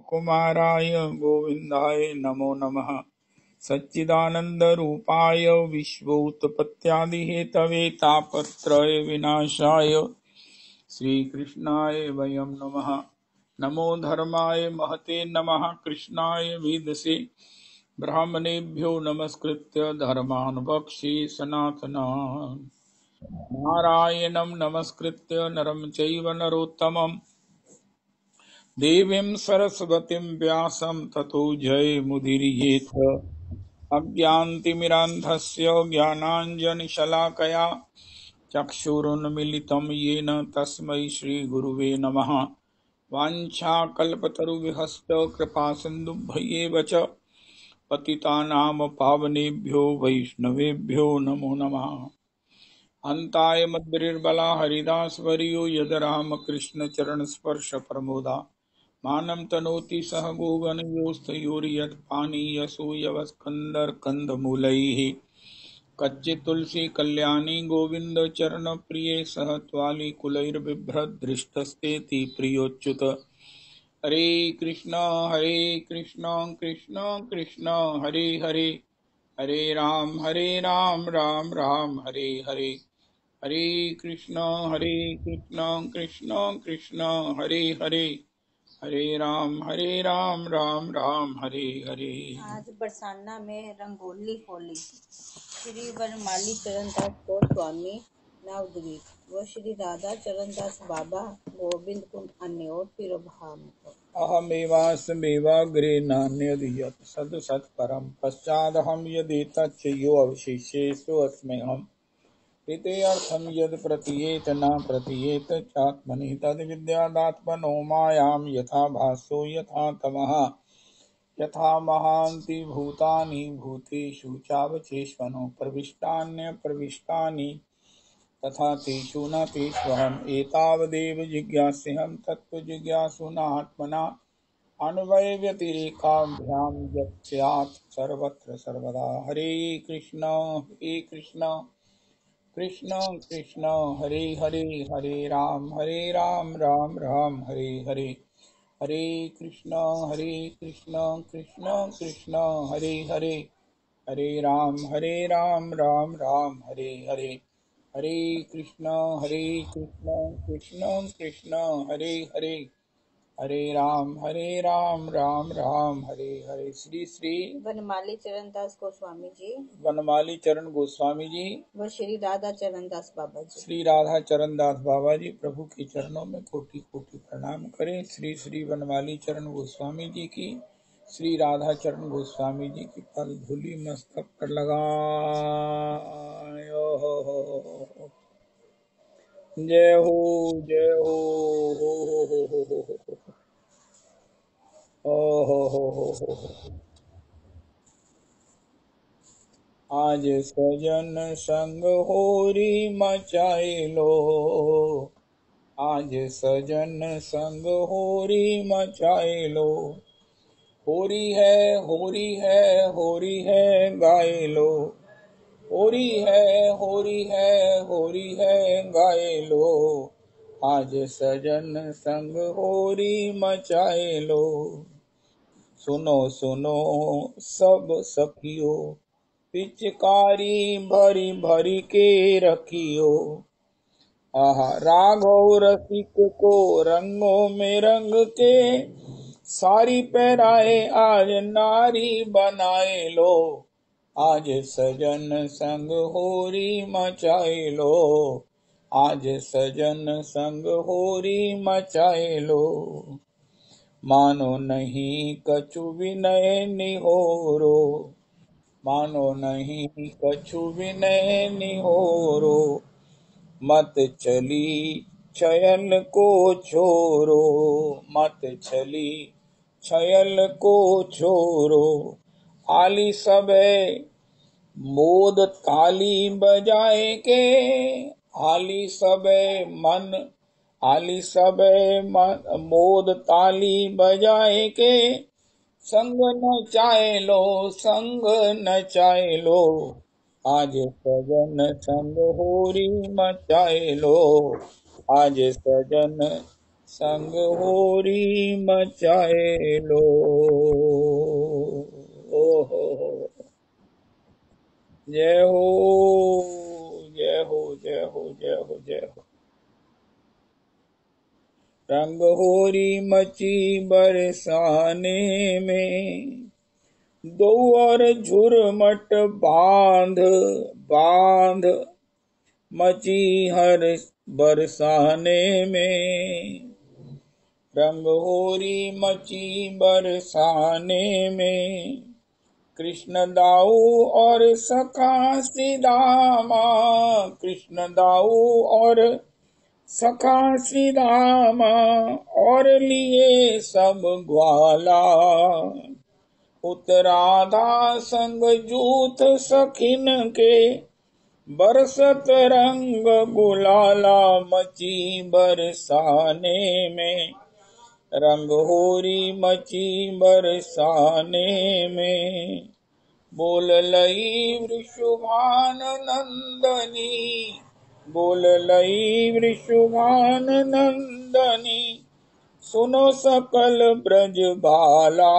कुमाराय गोविन्दाय नमो नमः। सच्चिदानन्दरूपाय विश्वोत्पत्त्यादिहेतवे तापत्रय विनाशाय श्रीकृष्णाय वयं नमः। नमो धर्माय महते नमः। कृष्णाय वेदसे ब्राह्मणेभ्यो नमस्कृत्य धर्मान् वक्ष्ये सनातनान्। नारायणं नमस्कृत्य नरं चैव नरोत्तमं देवीं सरस्वतीं व्यासं ततो जयमुदीरयेत्। अज्ञानतिमिरान्धस्य ज्ञानाञ्जनशलाकया चक्षुरुन्मीलितं येन तस्मै श्रीगुरुवे नमः। वाञ्छाकल्पतरुभ्यश्च कृपासिन्धुभ्यैव च पतितानां पावनेभ्यो वैष्णवेभ्यो नमो नमः। अन्ताय मद्गिरिर्बला हरिदासवर्यो यद रामकृष्णचरणस्पर्श प्रमोदा मानं तनोति सह गोगणयोस्तयोर्यत्पानीयसो यवस्कन्धर्कन्धमूलैः कच्चित् तुलसी कल्याणी गोविन्द चरण प्रिये सह त्वालिकुलैर्बिभ्रद्दृष्टस्तेति प्रियोच्युत। हरे कृष्ण कृष्ण कृष्ण हरे हरे, हरे राम राम राम हरे हरे। हरे कृष्ण कृष्ण कृष्ण हरे हरे, हरे राम राम राम हरे हरे। आज बरसाना में रंगोली होली। श्री वनमाली चरणदास गोस्वामी नवद्वीप व श्री राधा चरणदास बाबा गोविंद कुंड अन्योर तिरुभाम। अहमेवास्मेवाग्रे नान्यद् यत् सत् सत्परं पश्चादहं यदि तच्च यो अवशिष्येषु अस्म्यहम्। इत्यर्थं यद् प्रतीयेत न प्रतीयेत चात्मनि तद्विद्यादात्मनो मायां यथा भासो यथा तमः। यथा महान्ति भूतानि भूतेषु चावचेष्वनो प्रविष्टान्यप्रविष्टानि तथा तेषु न तेष्वहम्। एतावदेव जिज्ञास्यहं तत्त्वजिज्ञासुनात्मना अन्वयव्यतिरेकाभ्यां यत् स्यात् सर्वत्र सर्वदा। हरे कृष्ण कृष्ण कृष्ण हरे हरे, हरे राम राम राम हरे हरे। हरे कृष्ण कृष्ण कृष्ण हरे हरे, हरे राम राम राम हरे हरे। हरे कृष्ण कृष्ण कृष्ण हरे हरे, हरे राम राम राम हरे हरे। श्री श्री वनमाली चरणदास गोस्वामी जी वनमाली चरण गोस्वामी जी व श्री राधा चरणदास बाबा जी। श्री राधा चरणदास बाबा जी प्रभु के चरणों में कोटि कोटि प्रणाम करें। श्री श्री वनमाली चरण गोस्वामी जी की, श्री राधा चरण गोस्वामी जी की पद धूलि मस्तक पर लगाए। जय हो जय हो हो। आज सजन संग होरी मचाए लो, आज सजन संग होरी मचाए लो। होरी है होरी है होरी है गाए लो, होरी है होरी है होरी है गाए लो। आज सजन संग होरी मचाए लो। सुनो सुनो सब सखियो, पिचकारी भरी भरी के रखियो। आहा राघव रसिक को रंगों में रंग के, सारी पहराए आज नारी बनाए लो। आज सजन संग होरी मचाए लो, आज सजन संग होरी मचाए लो। मानो नहीं कछु विनय निहोरो, मानो नहीं कछु विनय निहोरो। मत चली छयल को छोरो, मत चली छयल को छोरो। आली सबे मोद ताली बजाए के, आली सबे मन आली सबे मोद ताली बजाए के। संग नचाए लो संग नचाए लो, आज सजन संग होरी मचाए लो। आज सजन संग होरी मचाए लो। ओहो, जय हो जय हो जय हो जय हो जय हो। रंग होरी मची बरसाने में, दो और झुरमट बांध बांध मची हर बरसाने में। रंग होरी मची बरसाने में, कृष्ण दाऊ और सखा श्री दामा, कृष्ण दाऊ और सखा श्री रामा, और लिए सब ग्वाला। उत्तराधा संग जूथ सखिन के, बरसत रंग गुलाला मची बरसाने में। रंग होरी मची बरसाने में, बोल लई वृषभान नंदनी, बोल लई वृषभान नंदनी, सुनो सकल ब्रज बाला।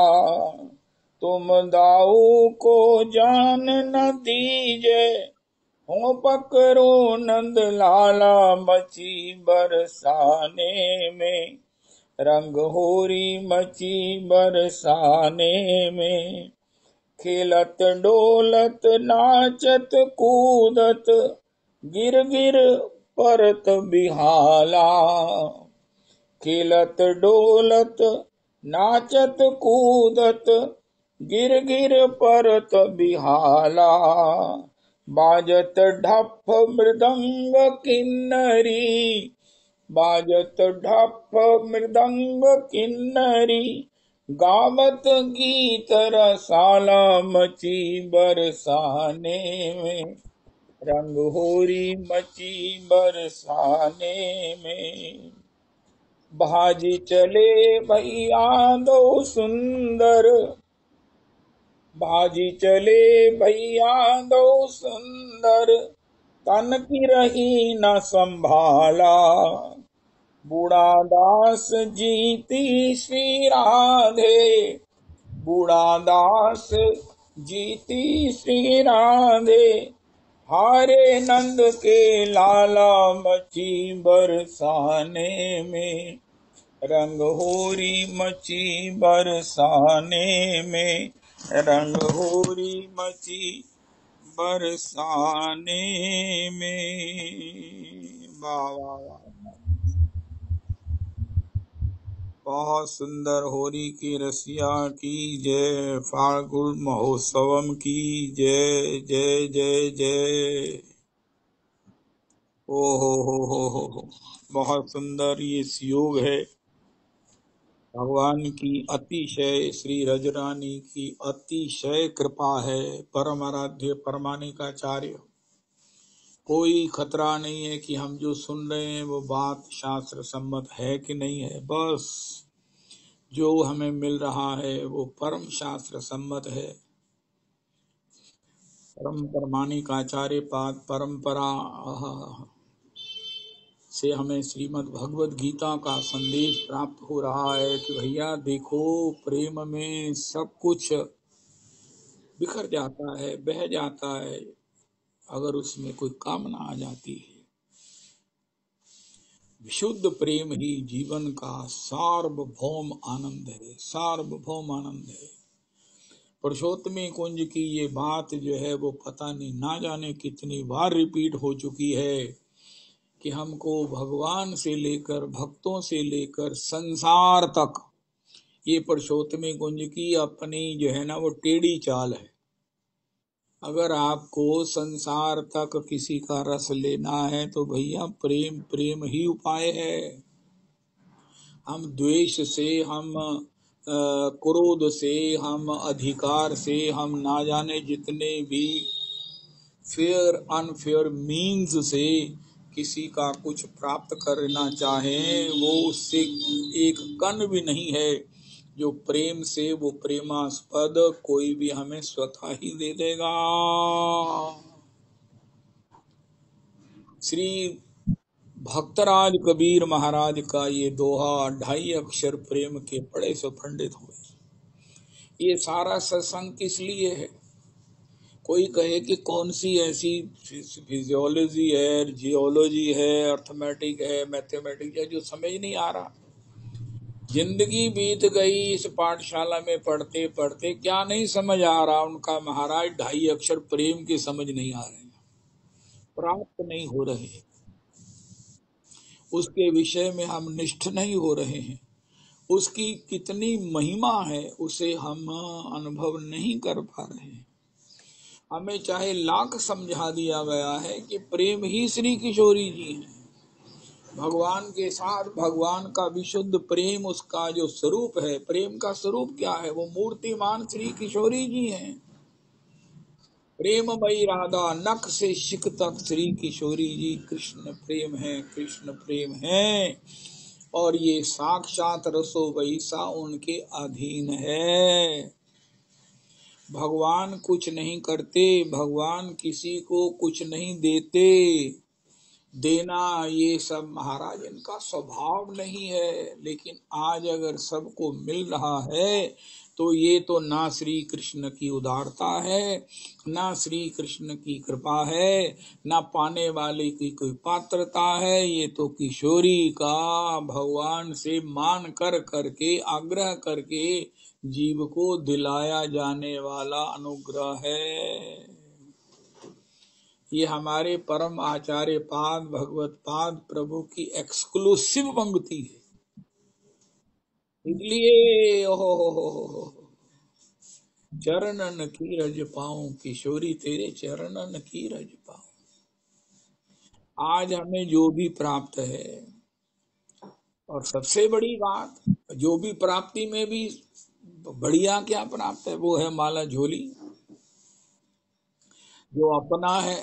तुम दाऊ को जान न दीजे, हो पकड़ो नंद लाला मची बरसाने में। रंग होरी मची बरसाने में, खेलत डोलत नाचत कूदत, गिर गिर परत बिहाला। खेलत डोलत नाचत कूदत, गिर गिर परत बिहाला। बाजत ढप मृदंग किन्नरी, बाजत ढप मृदंग किन्नरी, गावत गीत रसाला मची बरसाने में। रंग होरी मची बरसाने में, भाजी चले भैया दो सुंदर, भाजी चले भैया दो सुंदर, तन की रही न संभाला। बूढ़ा दास जीती श्री राधे, बूढ़ा दास जीती श्री राधे, हारे नंद के लाला मची बरसाने में। रंग होरी मची बरसाने में, रंग होरी मची बरसाने में। वाह वाह वाह, बहुत सुंदर। होरी की रसिया की जय, फाल्गुन महोत्सवम की जय जय जय जय। ओ हो, बहुत सुंदर ये योग है। भगवान की अतिशय, श्री रजरानी की अतिशय कृपा है। परम आराध्य परमानिकाचार्य, कोई खतरा नहीं है कि हम जो सुन रहे हैं वो बात शास्त्र सम्मत है कि नहीं है। बस जो हमें मिल रहा है वो परम शास्त्र सम्मत है। परम परमानिकाचार्य पाद परंपरा से हमें श्रीमद् भगवद गीता का संदेश प्राप्त हो रहा है कि भैया देखो, प्रेम में सब कुछ बिखर जाता है, बह जाता है, अगर उसमें कोई कामना आ जाती है। विशुद्ध प्रेम ही जीवन का सार्वभौम आनंद है, सार्वभौम आनंद है। पुरुषोत्तमी कुंज की ये बात जो है वो पता नहीं ना जाने कितनी बार रिपीट हो चुकी है कि हमको भगवान से लेकर, भक्तों से लेकर संसार तक, ये पुरुषोत्तमी कुंज की अपनी जो है ना वो टेढ़ी चाल है। अगर आपको संसार तक किसी का रस लेना है तो भैया प्रेम, प्रेम ही उपाय है। हम द्वेष से, हम क्रोध से, हम अधिकार से, हम ना जाने जितने भी फेयर अनफेयर मीन्स से किसी का कुछ प्राप्त करना चाहें, वो उससे एक कण भी नहीं है जो प्रेम से, वो प्रेमास्पद कोई भी हमें स्वतः ही दे देगा। श्री भक्तराज कबीर महाराज का ये दोहा 2.5 अक्षर प्रेम के पड़े से पंडित हुए। ये सारा सत्संग किस लिए है? कोई कहे कि कौन सी ऐसी फिजियोलॉजी है, जियोलॉजी है, अर्थमेटिक है, मैथमेटिक्स है जो समझ नहीं आ रहा। जिंदगी बीत गई इस पाठशाला में पढ़ते पढ़ते, क्या नहीं समझ आ रहा उनका महाराज? 2.5 अक्षर प्रेम के समझ नहीं आ रहे, प्राप्त नहीं हो रहे, उसके विषय में हम निष्ठ नहीं हो रहे हैं, उसकी कितनी महिमा है उसे हम अनुभव नहीं कर पा रहे हैं। हमें चाहे लाख समझा दिया गया है कि प्रेम ही श्री किशोरी जी हैं, भगवान के साथ भगवान का विशुद्ध प्रेम उसका जो स्वरूप है। प्रेम का स्वरूप क्या है? वो मूर्तिमान श्री किशोरी जी हैं। प्रेममयी राधा, नख से शिख तक श्री किशोरी जी कृष्ण प्रेम है, कृष्ण प्रेम है। और ये साक्षात रसो वैसा उनके अधीन है। भगवान कुछ नहीं करते, भगवान किसी को कुछ नहीं देते। देना ये सब महाराज इनका स्वभाव नहीं है। लेकिन आज अगर सबको मिल रहा है तो ये तो ना श्री कृष्ण की उदारता है, ना श्री कृष्ण की कृपा है, ना पाने वाले की कोई पात्रता है। ये तो किशोरी का भगवान से मान कर करके, आग्रह करके जीव को दिलाया जाने वाला अनुग्रह है। ये हमारे परम आचार्य पाद भगवत पाद प्रभु की एक्सक्लूसिव पंक्ति है। इसलिए ओहो, चरणन की रज पाऊं किशोरी, तेरे चरणन की रज पाऊं। आज हमें जो भी प्राप्त है, और सबसे बड़ी बात, जो भी प्राप्ति में भी बढ़िया क्या प्राप्त है, वो है माला झोली। जो अपना है,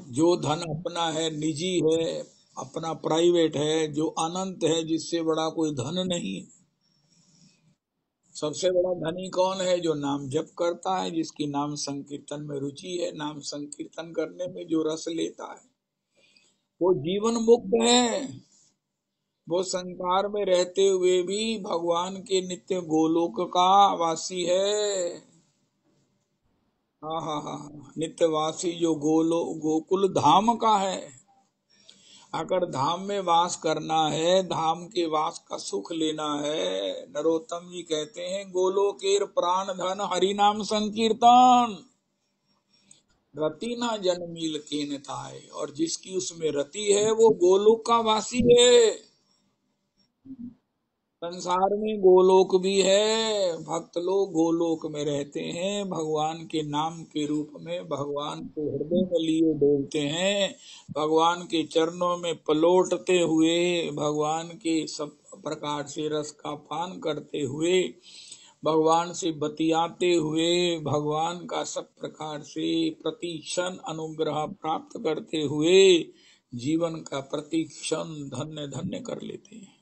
जो धन अपना है, निजी है, अपना प्राइवेट है, जो अनंत है, जिससे बड़ा कोई धन नहीं। सबसे बड़ा धनी कौन है? जो नाम जप करता है, जिसकी नाम संकीर्तन में रुचि है, नाम संकीर्तन करने में जो रस लेता है, वो जीवन मुक्त है। वो संसार में रहते हुए भी भगवान के नित्य गोलोक का वासी है। हाँ हाँ हाँ, नित्यवासी जो गोकुल धाम का है। अगर धाम में वास करना है, धाम के वास का सुख लेना है, नरोत्तम जी कहते हैं गोलोकेर प्राण धन हरि नाम संकीर्तन, रति ना जन्मील केन ताए। और जिसकी उसमें रति है वो गोलोक का वासी है। संसार में गोलोक भी है, भक्त लोग गोलोक में रहते हैं, भगवान के नाम के रूप में भगवान को हृदय में लिए डोलते हैं, भगवान के चरणों में पलोटते हुए, भगवान के सब प्रकार से रस का पान करते हुए, भगवान से बतियाते हुए, भगवान का सब प्रकार से प्रतिक्षण अनुग्रह प्राप्त करते हुए जीवन का प्रतिक्षण धन्य धन्य कर लेते हैं।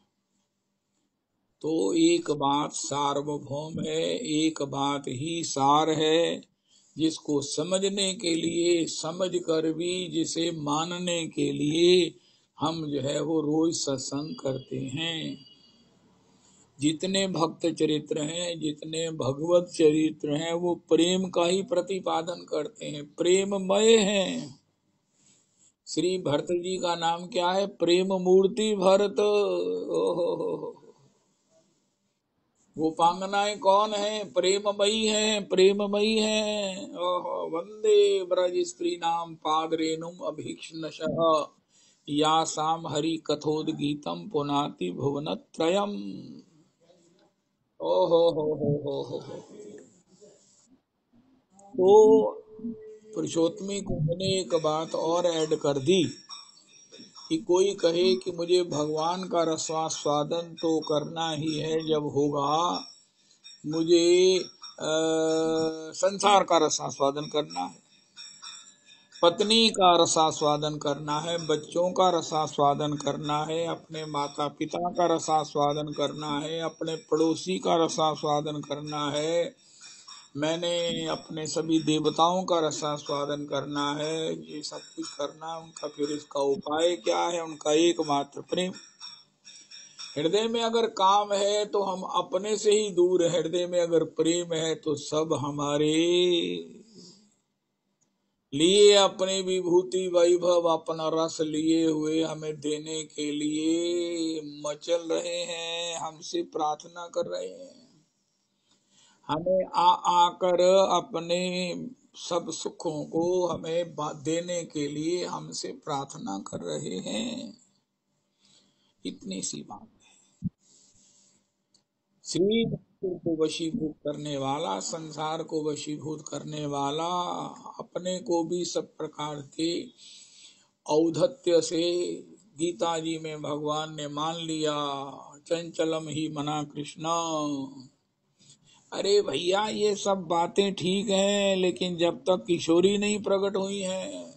तो एक बात सार्वभौम है, एक बात ही सार है, जिसको समझने के लिए, समझ कर भी जिसे मानने के लिए हम जो है वो रोज सत्संग करते हैं। जितने भक्त चरित्र हैं, जितने भगवत चरित्र हैं, वो प्रेम का ही प्रतिपादन करते हैं, प्रेममय हैं। श्री भरत जी का नाम क्या है? प्रेम मूर्ति भरत। ओहो, गोपांगनाएं कौन है? प्रेममयी है, प्रेममयी है। ओहो, वंदे ब्रज स्त्री नाम पाद रेणुम अभीक्ष्णशः या साम हरि कथोदगीतम पुनाति भुवनत्रयम्। ओहो हो। तो पुरुषोत्तमी कुंभ ने एक बात और ऐड कर दी कि कोई कहे कि मुझे भगवान का रसास्वादन तो करना ही है जब होगा, मुझे संसार का रसास्वादन करना है, पत्नी का रसास्वादन करना है, बच्चों का रसास्वादन करना है, अपने माता पिता का रसास्वादन करना है, अपने पड़ोसी का रसास्वादन करना है, मैंने अपने सभी देवताओं का रसास्वादन करना है, ये सब कुछ करना है उनका। फिर इसका उपाय क्या है? उनका एकमात्र प्रेम। हृदय में अगर काम है तो हम अपने से ही दूर है, हृदय में अगर प्रेम है तो सब हमारे लिए अपनी विभूति वैभव अपना रस लिए हुए हमें देने के लिए मचल रहे हैं, हमसे प्रार्थना कर रहे हैं, हमें आकर अपने सब सुखों को हमें देने के लिए हमसे प्रार्थना कर रहे हैं। इतनी सी बात। श्री को वशीभूत करने वाला, संसार को वशीभूत करने वाला, अपने को भी सब प्रकार के औद्धत्य से गीता जी में भगवान ने मान लिया। चंचलम ही मना कृष्ण। अरे भैया ये सब बातें ठीक हैं, लेकिन जब तक किशोरी नहीं प्रकट हुई है।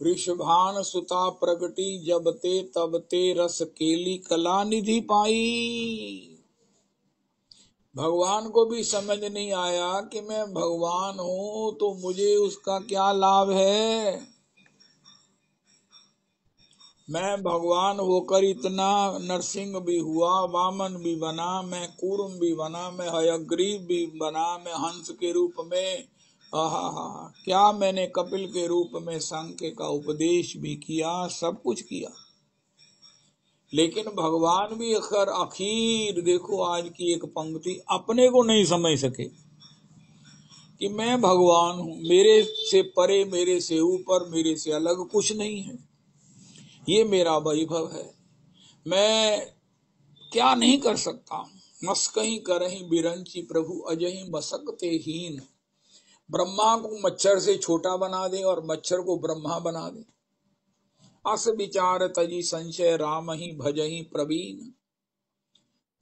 वृषभान सुता प्रगटी जब ते तब ते रस केली कला निधि पाई। भगवान को भी समझ नहीं आया कि मैं भगवान हूं तो मुझे उसका क्या लाभ है। मैं भगवान होकर इतना नरसिंह भी हुआ, वामन भी बना, मैं कूर्म भी बना, मैं हयग्रीव भी बना, मैं हंस के रूप में, आहा क्या मैंने कपिल के रूप में सांख्य का उपदेश भी किया, सब कुछ किया। लेकिन भगवान भी आखिर देखो आज की एक पंक्ति अपने को नहीं समझ सके कि मैं भगवान हूं, मेरे से परे, मेरे से ऊपर, मेरे से अलग कुछ नहीं है, ये मेरा वैभव है, मैं क्या नहीं कर सकता। मस्कही करही बिरंची प्रभु अजही मसकते हीन। ब्रह्मा को मच्छर से छोटा बना दे और मच्छर को ब्रह्मा बना दे। अस विचार तजी संशय राम ही भजही प्रवीण।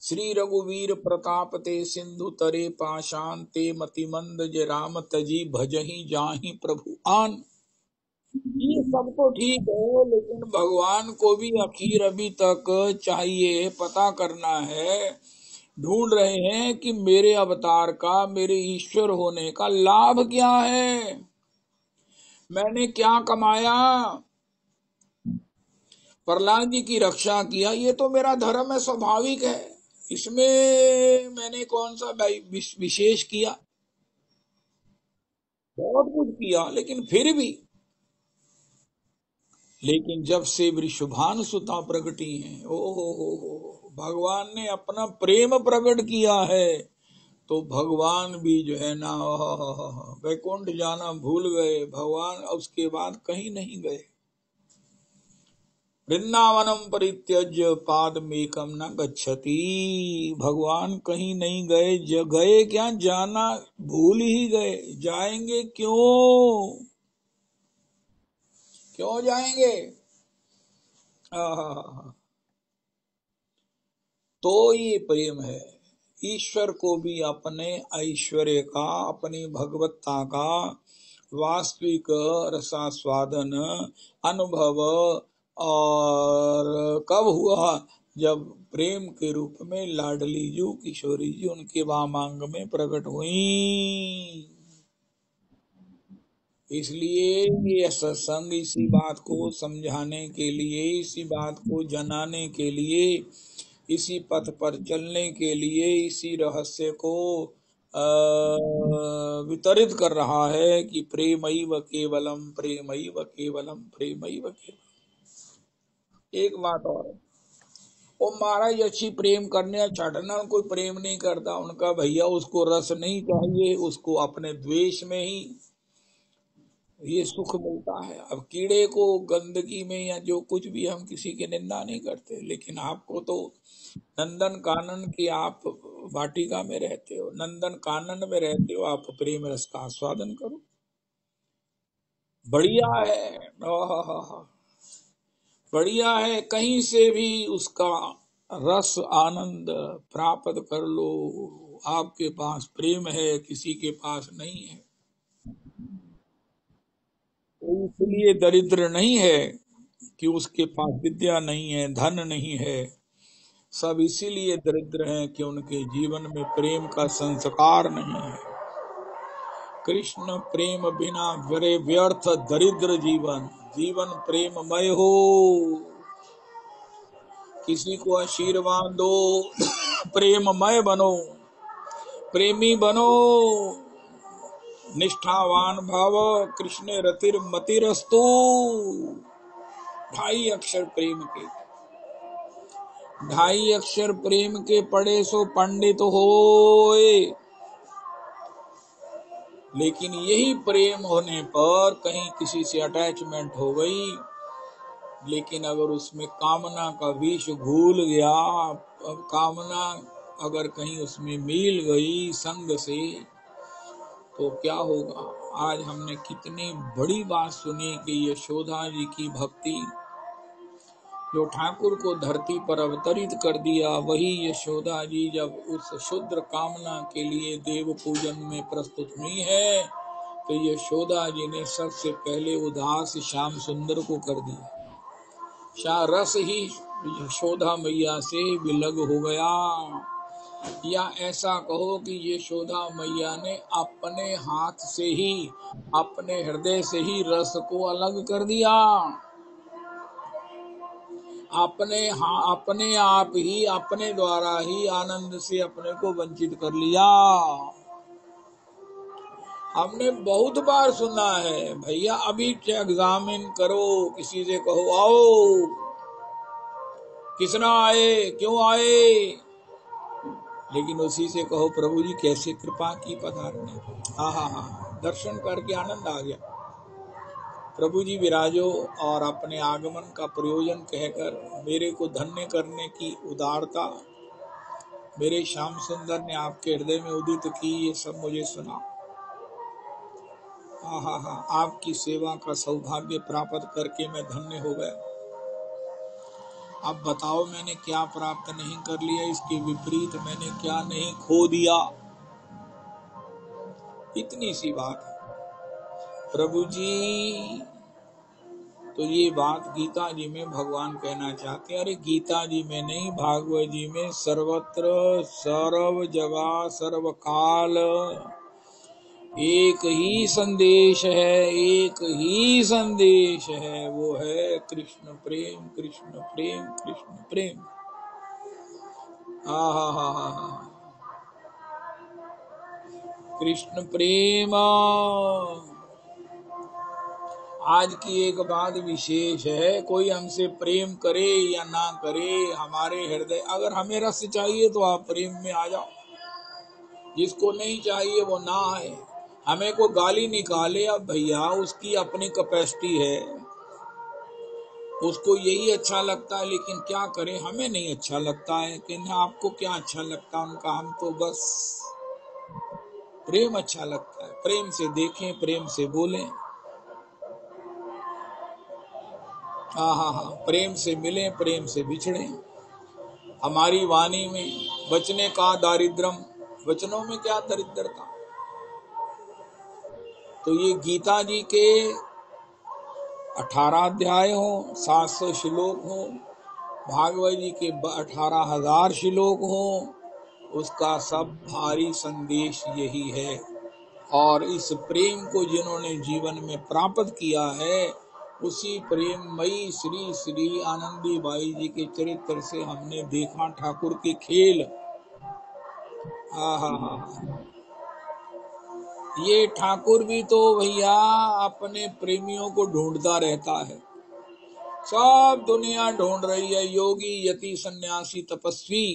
श्री रघुवीर प्रताप ते सिंधु तरे पाषाण ते मतिमंद जे राम तजी भजही जाहि प्रभु आन। ये सब तो ठीक है, लेकिन भगवान को भी आखिर अभी तक चाहिए, पता करना है, ढूंढ रहे हैं कि मेरे अवतार का, मेरे ईश्वर होने का लाभ क्या है, मैंने क्या कमाया। प्रहलाद जी की रक्षा किया, ये तो मेरा धर्म है, स्वाभाविक है, इसमें मैंने कौन सा विशेष किया। बहुत कुछ किया, लेकिन फिर भी, लेकिन जब से वृषभान सुता प्रगटी हैं, हो भगवान ने अपना प्रेम प्रकट किया है, तो भगवान भी जो है ना वैकुंठ जाना भूल गए। भगवान उसके बाद कहीं नहीं गए। वृंदावनम परित्यज्य पादमेकम न गच्छति। भगवान कहीं नहीं गए, गए क्या, जाना भूल ही गए। जाएंगे क्यों, क्यों जाएंगे। तो ये प्रेम है। ईश्वर को भी अपने ऐश्वर्य का, अपनी भगवत्ता का वास्तविक रसास्वादन अनुभव और कब हुआ, जब प्रेम के रूप में लाडली जी, किशोरी जी उनके वामांग में प्रकट हुई। इसलिए ये सत्संग इसी बात को समझाने के लिए, इसी बात को जनाने के लिए, इसी पथ पर चलने के लिए, इसी रहस्य को वितरित कर रहा है कि प्रेमैव केवलम, प्रेमैव केवलम, प्रेमैव केवलम। एक बात और, वो महाराज अच्छी प्रेम करने छाटना, कोई प्रेम नहीं करता उनका, भैया उसको रस नहीं चाहिए, उसको अपने द्वेष में ही ये सुख मिलता है। अब कीड़े को गंदगी में या जो कुछ भी, हम किसी की निंदा नहीं करते, लेकिन आपको तो नंदन कानन की आप वाटिका में रहते हो, नंदन कानन में रहते हो, आप प्रेम रस का आस्वादन करो, बढ़िया है, बढ़िया है, कहीं से भी उसका रस आनंद प्राप्त कर लो। आपके पास प्रेम है, किसी के पास नहीं है, इसलिए दरिद्र नहीं है कि उसके पास विद्या नहीं है, धन नहीं है, सब इसीलिए दरिद्र हैं कि उनके जीवन में प्रेम का संस्कार नहीं है। कृष्ण प्रेम बिना व्यर्थ दरिद्र जीवन, जीवन प्रेममय हो। किसी को आशीर्वाद दो, प्रेममय बनो, प्रेमी बनो, निष्ठावान भाव, कृष्ण रतिर मतिरस्तु। 2.5 अक्षर प्रेम के, 2.5 अक्षर प्रेम के पढ़े सो पंडित होए। लेकिन यही प्रेम होने पर कहीं किसी से अटैचमेंट हो गई, लेकिन अगर उसमें कामना का विष घुल गया, कामना अगर कहीं उसमें मिल गई संग से, तो क्या होगा। आज हमने कितनी बड़ी बात सुनी कि यशोदा जी की भक्ति, जो ठाकुर को धरती पर अवतरित कर दिया, वही यशोदा जी जब उस शुद्र कामना के लिए देव पूजन में प्रस्तुत हुई है, तो यशोदा जी ने सबसे पहले उदास श्याम सुंदर को कर दिया। रस ही यशोदा मैया से विलग हो गया, या ऐसा कहो कि यशोदा मैया ने अपने हाथ से ही, अपने हृदय से ही रस को अलग कर दिया। अपने आप ही, अपने द्वारा ही आनंद से अपने को वंचित कर लिया। हमने बहुत बार सुना है, भैया अभी एग्जामिन करो, किसी से कहो आओ, किसना आए, क्यों आए, लेकिन उसी से कहो प्रभु जी कैसे कृपा की पधारने। हाँ, दर्शन करके आनंद आ गया। प्रभु जी विराजो, और अपने आगमन का प्रयोजन कहकर मेरे को धन्य करने की उदारता मेरे श्याम सुंदर ने आपके हृदय में उदित की, ये सब मुझे सुना। हाँ, आपकी सेवा का सौभाग्य प्राप्त करके मैं धन्य हो गया। अब बताओ मैंने क्या प्राप्त नहीं कर लिया, इसके विपरीत मैंने क्या नहीं खो दिया। इतनी सी बात है प्रभु जी। तो ये बात गीता जी में भगवान कहना चाहते हैं। अरे गीता जी में नहीं, भागवत जी में सर्वत्र सर्व जगह सर्व काल एक ही संदेश है, एक ही संदेश है, वो है कृष्ण प्रेम, कृष्ण प्रेम, कृष्ण प्रेम। हा, कृष्ण प्रेम। आज की एक बात विशेष है, कोई हमसे प्रेम करे या ना करे, हमारे हृदय, अगर हमें रस चाहिए तो आप प्रेम में आ जाओ, जिसको नहीं चाहिए वो ना आए। हमें को गाली निकाले, अब भैया उसकी अपनी कैपेसिटी है, उसको यही अच्छा लगता है, लेकिन क्या करें, हमें नहीं अच्छा लगता है। कि आपको क्या अच्छा लगता है उनका, हम तो बस प्रेम अच्छा लगता है। प्रेम से देखें, प्रेम से बोलें, हाँ, प्रेम से मिलें, प्रेम से बिछड़ें। हमारी वाणी में बचने का दारिद्रम, वचनों में क्या दरिद्रता। तो ये गीता जी के 18 अध्याय हो, 700 श्लोक हो, भागवत जी के 18,000 श्लोक हो, उसका सब भारी संदेश यही है। और इस प्रेम को जिन्होंने जीवन में प्राप्त किया है, उसी प्रेममयी श्री श्री आनंदी बाई जी के चरित्र से हमने देखा ठाकुर के खेल। हाँ, ये ठाकुर भी तो भैया अपने प्रेमियों को ढूंढता रहता है। सब दुनिया ढूंढ रही है, योगी यति सन्यासी तपस्वी,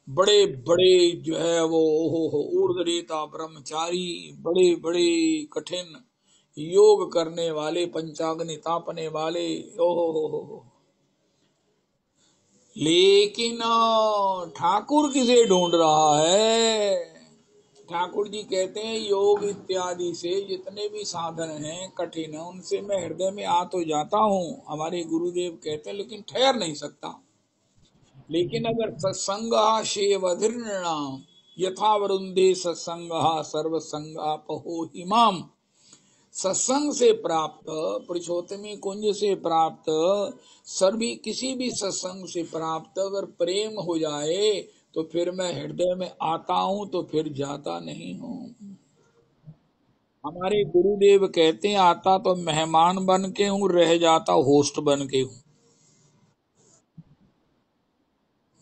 बड़े बड़े जो है वो ऊर्ध्वरेता ब्रह्मचारी, बड़े बड़े कठिन योग करने वाले, पंचाग्नि तापने वाले, ओहो। लेकिन ठाकुर किसे ढूंढ रहा है। ठाकुर जी कहते हैं योग इत्यादि से जितने भी साधन हैं कठिन है, उनसे मैं हृदय में आ तो जाता हूँ, हमारे गुरुदेव कहते हैं, लेकिन ठहर नहीं सकता। लेकिन अगर सत्संग शेवधीर्णाम यथा वरुंदे सत्संग सर्वसंगापहो इमाम, सत्संग से प्राप्त, पुरुषोत्तमी कुंज से प्राप्त, सभी किसी भी सत्संग से प्राप्त अगर प्रेम हो जाए तो फिर मैं हृदय में आता हूं, तो फिर जाता नहीं हूं। हमारे गुरुदेव कहते हैं, आता तो मेहमान बन के हूं, रह जाता होस्ट बन के हूं।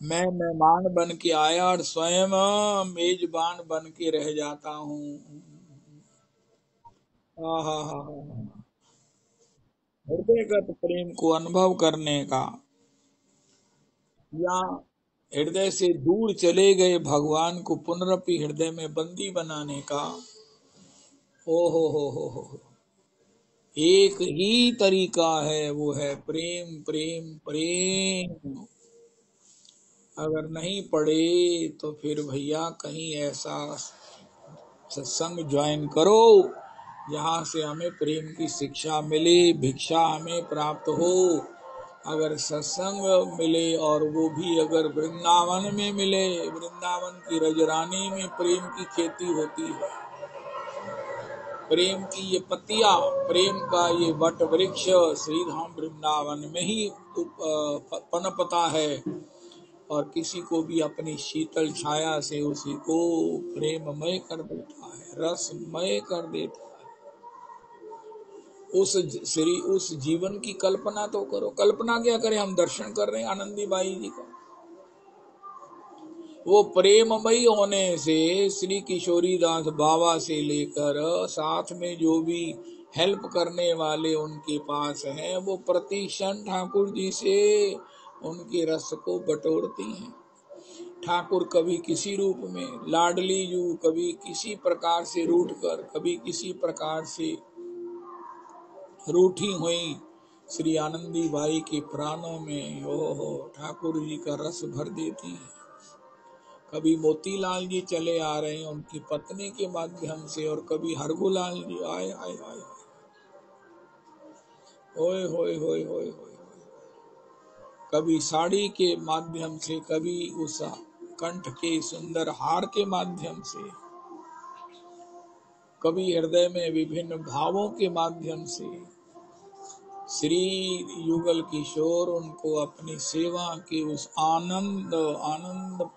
मैं मेहमान बन के आया और स्वयं मेजबान बन के रह जाता हूँ। हृदयगत प्रेम को अनुभव करने का, या हृदय से दूर चले गए भगवान को पुनरपि हृदय में बंदी बनाने का, ओ हो, एक ही तरीका है, वो है प्रेम प्रेम प्रेम। अगर नहीं पढ़े तो फिर भैया कहीं ऐसा सत्संग ज्वाइन करो जहाँ से हमें प्रेम की शिक्षा मिले, भिक्षा हमें प्राप्त हो। अगर सत्संग मिले और वो भी अगर वृंदावन में मिले, वृंदावन की रजरानी में प्रेम की खेती होती है, प्रेम की ये पत्तियां, प्रेम का ये वट वृक्ष श्रीधाम वृंदावन में ही पनपता है, और किसी को भी अपनी शीतल छाया से उसी को प्रेममय कर देता है, रसमय कर देता है। उस जीवन की कल्पना तो करो। कल्पना क्या करें, हम दर्शन कर रहे हैं आनंदी बाई जी का। वो प्रेममयी होने से श्री किशोरी दास बाबा से लेकर साथ में जो भी हेल्प करने वाले उनके पास हैं, वो प्रतिक्षण ठाकुर जी से उनके रस को बटोरती हैं। ठाकुर कभी किसी रूप में लाडली जू, कभी किसी प्रकार से रूठ कर, कभी किसी प्रकार से रूठी हुई श्री आनंदी बाई के प्राणों में ओहो ठाकुर जी का रस भर देती है। कभी मोतीलाल जी चले आ रहे हैं उनकी पत्नी के माध्यम से, और कभी हरगुलाल जी आए आए आए, ओए होए होए होए होए, कभी साड़ी के माध्यम से, कभी उस कंठ के सुंदर हार के माध्यम से, कभी हृदय में विभिन्न भावों के माध्यम से श्री युगल किशोर उनको अपनी सेवा के उस आनंद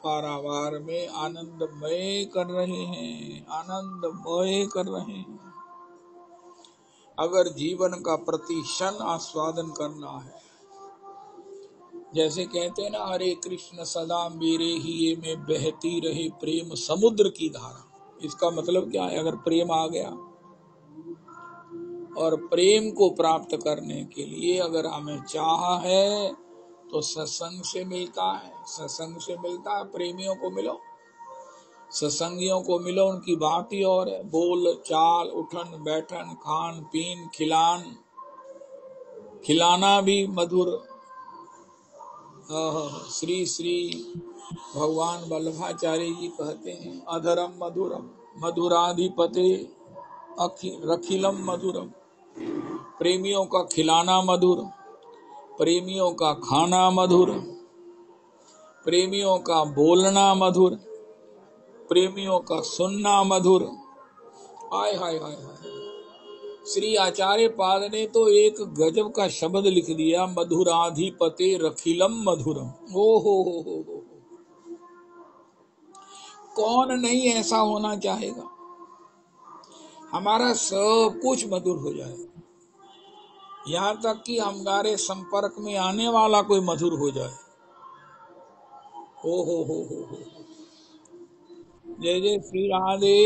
पारावार में आनंदमय कर रहे हैं, आनंदमय कर रहे हैं। अगर जीवन का प्रति क्षण आस्वादन करना है, जैसे कहते हैं ना, हरे कृष्ण सदा मेरे ही ये में बहती रहे प्रेम समुद्र की धारा। इसका मतलब क्या है, अगर प्रेम आ गया और प्रेम को प्राप्त करने के लिए अगर हमें चाह है तो सत्संग से मिलता है, सत्संग से मिलता है। प्रेमियों को मिलो, सत्संगियों को मिलो, उनकी बात ही और है। बोल चाल, उठन बैठन, खान पीन, खिलाना भी मधुर। श्री श्री भगवान वल्लभाचार्य जी कहते हैं, अधरम मधुरम मधुराधिपते रखिलम मधुरम। प्रेमियों का खिलाना मधुर, प्रेमियों का खाना मधुर, प्रेमियों का बोलना मधुर, प्रेमियों का सुनना मधुर। हाय हाय हाय हाय। श्री आचार्य पाद ने तो एक गजब का शब्द लिख दिया, मधुराधिपते रखिलम मधुरम। ओ हो। कौन नहीं ऐसा होना चाहेगा, हमारा सब कुछ मधुर हो जाए, यहाँ तक कि हमारे संपर्क में आने वाला कोई मधुर हो जाए। हो जय जय श्री राधे,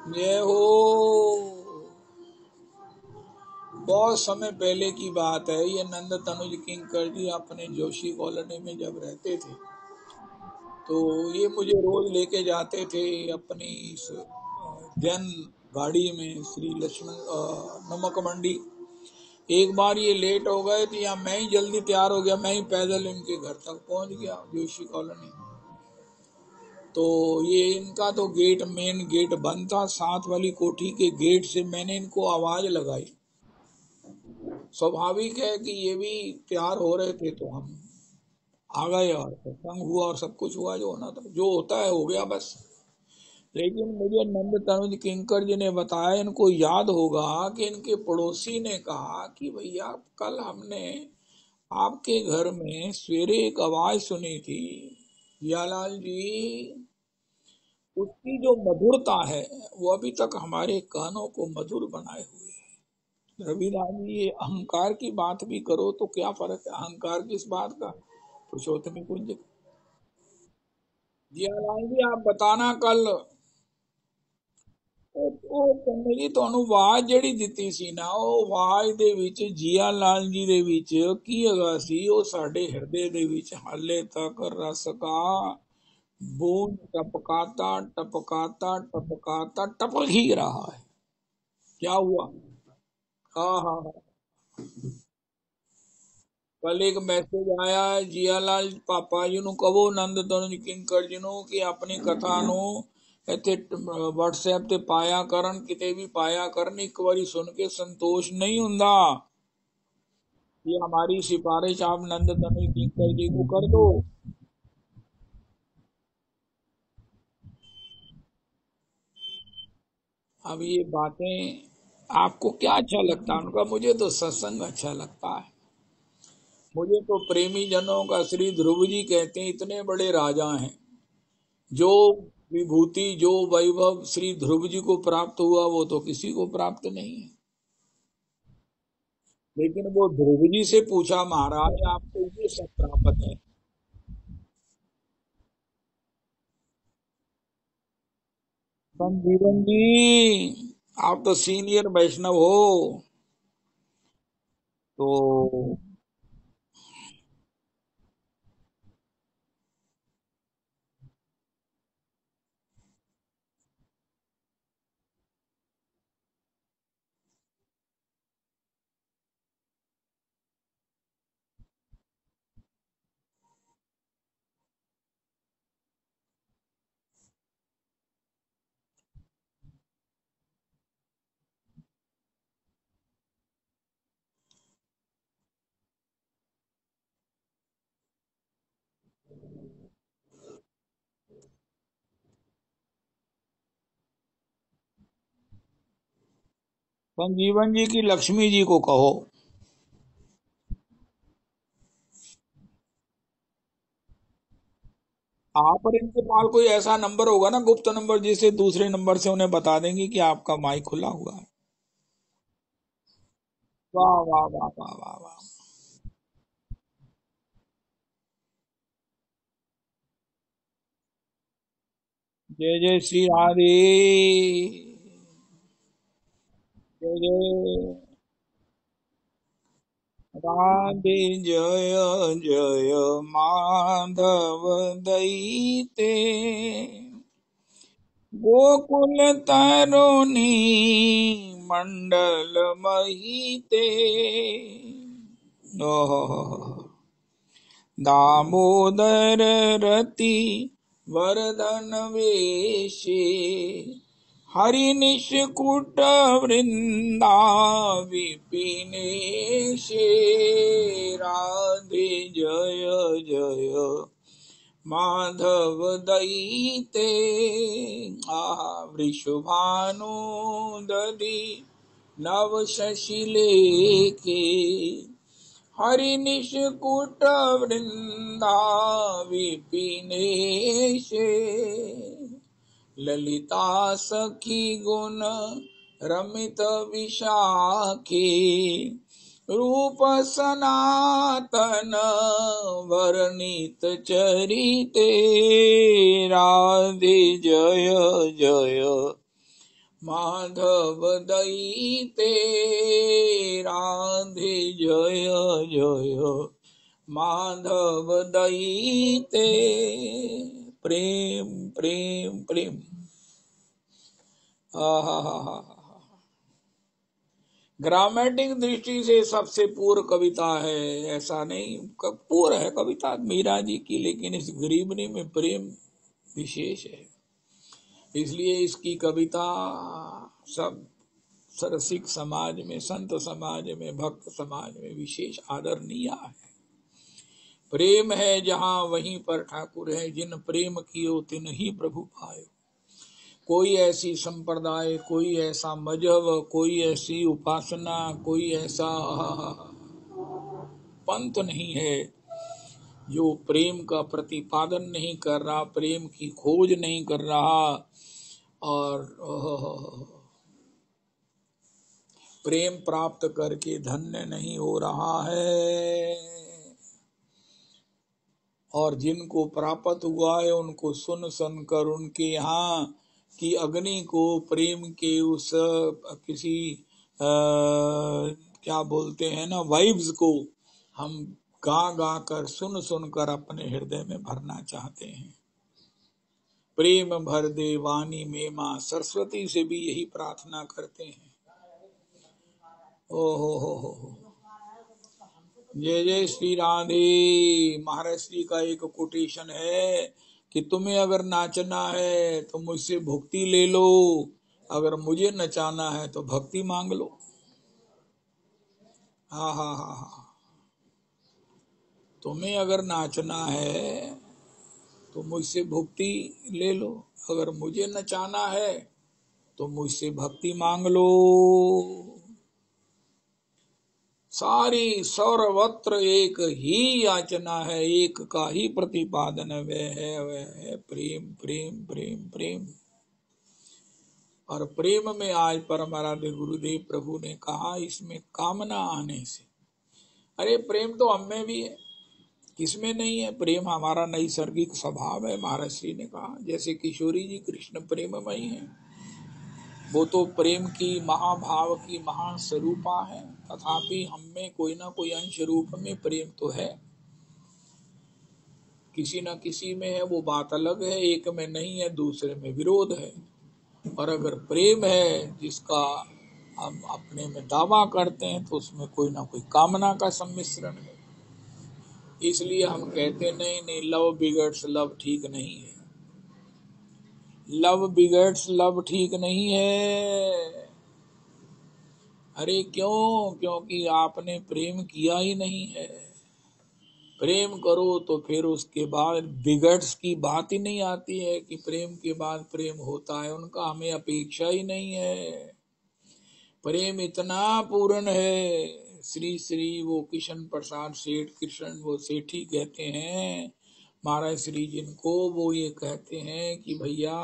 जय हो। बहुत समय पहले की बात है, ये नंद तनुज किंकर जी अपने जोशी कॉलोनी में जब रहते थे, तो ये मुझे रोज लेके जाते थे अपनी इस जन गाड़ी में श्री लक्ष्मण नमक मंडी। एक बार ये लेट हो गए थे, या मैं ही जल्दी तैयार हो गया, मैं ही पैदल इनके घर तक पहुंच गया जोशी कॉलोनी। तो ये इनका तो गेट, मेन गेट बंद था, साथ वाली कोठी के गेट से मैंने इनको आवाज लगाई। स्वाभाविक है कि ये भी तैयार हो रहे थे, तो हम आ गए और सत्संग हुआ और सब कुछ हुआ जो होना था। जो होता है हो गया बस। लेकिन मुझे नंद तनुज किंकर जी ने बताया, इनको याद होगा कि इनके पड़ोसी ने कहा कि भैया कल हमने आपके घर में सवेरे एक आवाज सुनी थी, जियालाल जी, उसकी जो मधुरता है वो अभी तक हमारे कानों को मधुर बनाए हुए है। रविदास जी, ये अहंकार की बात भी करो तो क्या फर्क है, अहंकार किस बात का? पुरुषोत्तम कुंज। जियालाल जी आप बताना कल ਉਹ ਕਹਿੰਦੇ ਜੀ ਤੁਹਾਨੂੰ ਆਵਾਜ਼ ਜਿਹੜੀ ਦਿੱਤੀ ਸੀ ਨਾ, ਉਹ ਆਵਾਜ਼ ਦੇ ਵਿੱਚ ਜੀਆ ਲਾਲ ਜੀ ਦੇ ਵਿੱਚ ਕੀ ਹੈਗਾ ਸੀ, ਉਹ ਸਾਡੇ ਹਿਰਦੇ ਦੇ ਵਿੱਚ ਹਾਲੇ ਤੱਕ ਰਸ का बूंद टपकाता टपकाता टपकाता टपक ही रहा है। क्या हुआ? हाँ हाँ हाँ। कल एक मैसेज आया है, जियालाल पापा जी ਨੂੰ ਕਹੋ ਨੰਦ ਤਨੁਜ ਕਿੰਕਰ ਜੀ ਨੂੰ ਕਿ ਆਪਣੀ ਕਥਾ ਨੂੰ ਇੱਥੇ WhatsApp ਤੇ ਪਾਇਆ ਕਰਨ, ਕਿਤੇ ਵੀ ਪਾਇਆ ਕਰਨ। ਇੱਕ ਵਾਰੀ ਸੁਣ ਕੇ संतोष नहीं ਹੁੰਦਾ। ये हमारी सिफारिश आप नंद तनुज किंकर जी को कर दो। अब ये बातें आपको क्या अच्छा लगता है? उनका मुझे तो सत्संग अच्छा लगता है। मुझे तो प्रेमी जनों का श्री ध्रुव जी कहते हैं, इतने बड़े राजा हैं, जो विभूति जो वैभव श्री ध्रुव जी को प्राप्त हुआ वो तो किसी को प्राप्त नहीं है। लेकिन वो ध्रुव जी से पूछा, महाराज आपको ये सब प्राप्त है? संजीवन जी, आप तो सीनियर वैष्णव हो, तो संजीवन जी की लक्ष्मी जी को कहो। आप और इनके पास कोई ऐसा नंबर होगा ना, गुप्त नंबर, जिसे दूसरे नंबर से उन्हें बता देंगे कि आपका माइक खुला हुआ है। वाह वाह वाह वाह वाह वाह। जय जय श्री राधे। जय जय राधे। जय जय माधव दईते, गोकुल तरुणी मंडल महीते। ओह, दामोदर रति वरदन वेशे, हरि निष्कुट वृंदा विपिनेशे। राधे जय जय माधव दयिते। वृषभानु दधि नव शशिलेके, हरि निष्कुट वृंदा विपिनेशे। ललिता सखी गुण रमित विशाखे, रूप सनातन वर्णित चरिते। राधे जय जय माधव दयिते। राधे जय जय माधव दयिते। प्रेम प्रेम प्रेम। आहा, ग्रामेटिक दृष्टि से सबसे पूर्ण कविता है, ऐसा नहीं, पूर्ण है कविता मीरा जी की, लेकिन इस गरीबनी में प्रेम विशेष है, इसलिए इसकी कविता सब रसिक समाज में, संत समाज में, भक्त समाज में विशेष आदरणीय है। प्रेम है जहाँ वहीं पर ठाकुर है, जिन प्रेम कियो तिन ही प्रभु पायो। कोई ऐसी संप्रदाय, कोई ऐसा मजहब, कोई ऐसी उपासना, कोई ऐसा पंथ नहीं है जो प्रेम का प्रतिपादन नहीं कर रहा, प्रेम की खोज नहीं कर रहा और प्रेम प्राप्त करके धन्य नहीं हो रहा है। और जिनको प्राप्त हुआ है उनको सुन सुन कर उनके यहाँ की अग्नि को, प्रेम के उस किसी क्या बोलते हैं ना, वाइब्स को हम गा गा कर, सुन सुन कर अपने हृदय में भरना चाहते हैं। प्रेम भर दे वाणी में माँ सरस्वती से भी यही प्रार्थना करते हैं। हो जय जय श्री राधे। महाराज श्री का एक कोटेशन है कि तुम्हें अगर नाचना है तो मुझसे भुक्ति ले लो, अगर मुझे नचाना है तो भक्ति मांग लो। हा हा हा हा। तुम्हें अगर नाचना है तो मुझसे भुक्ति ले लो, अगर मुझे नचाना है तो मुझसे भक्ति मांग लो। सारी सर्वत्र एक ही याचना है, एक का ही प्रतिपादन वह है प्रेम प्रेम प्रेम प्रेम। और प्रेम में आज परमाराध्य गुरुदेव प्रभु ने कहा इसमें कामना आने से, अरे प्रेम तो हम में भी है, किसमें नहीं है? प्रेम हमारा नैसर्गिक स्वभाव है। महाराज श्री ने कहा जैसे किशोरी जी कृष्ण प्रेममयी है, वो तो प्रेम की महाभाव की महास्वरूपा है, तथापि हम में कोई ना कोई अंश रूप में प्रेम तो है, किसी न किसी में है, वो बात अलग है, एक में नहीं है, दूसरे में विरोध है। और अगर प्रेम है जिसका हम अपने में दावा करते हैं तो उसमें कोई ना कोई कामना का सम्मिश्रण है। इसलिए हम कहते नहीं लव बिगड़्स लव ठीक नहीं है, लव बिगड़्स लव ठीक नहीं है। अरे क्यों? क्योंकि आपने प्रेम किया ही नहीं है। प्रेम करो तो फिर उसके बाद बिगड़्स की बात ही नहीं आती है कि प्रेम के बाद प्रेम होता है, उनका हमें अपेक्षा ही नहीं है। प्रेम इतना पूर्ण है। श्री श्री वो किशन प्रसाद सेठ, कृष्ण वो सेठी कहते हैं महाराज श्री जिनको, वो ये कहते हैं कि भैया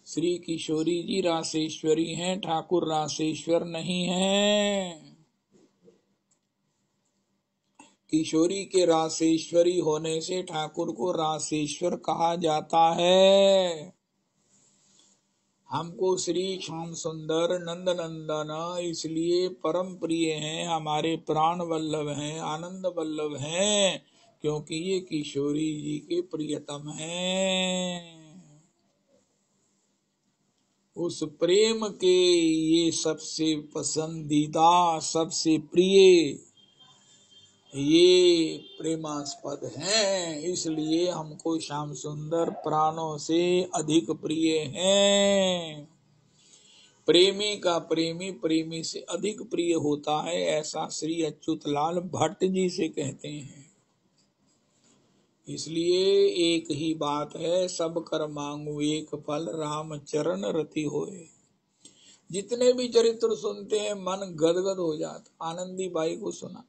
श्री किशोरी जी रासेश्वरी हैं, ठाकुर रासेश्वर नहीं हैं। किशोरी के रासेश्वरी होने से ठाकुर को रासेश्वर कहा जाता है। हमको श्री श्याम सुंदर नंद नंदन इसलिए परम प्रिय हैं, हमारे प्राण वल्लभ हैं, आनंद वल्लभ हैं, क्योंकि ये किशोरी जी के प्रियतम हैं। उस प्रेम के ये सबसे पसंदीदा, सबसे प्रिय ये प्रेमास्पद हैं, इसलिए हमको श्याम सुंदर प्राणों से अधिक प्रिय हैं। प्रेमी का प्रेमी प्रेमी से अधिक प्रिय होता है, ऐसा श्री अच्युतलाल भट्ट जी से कहते हैं। इसलिए एक ही बात है, सब कर मांगू एक फल, राम चरण रति होए। जितने भी चरित्र सुनते हैं मन गदगद हो जाता। आनंदी बाई को सुना,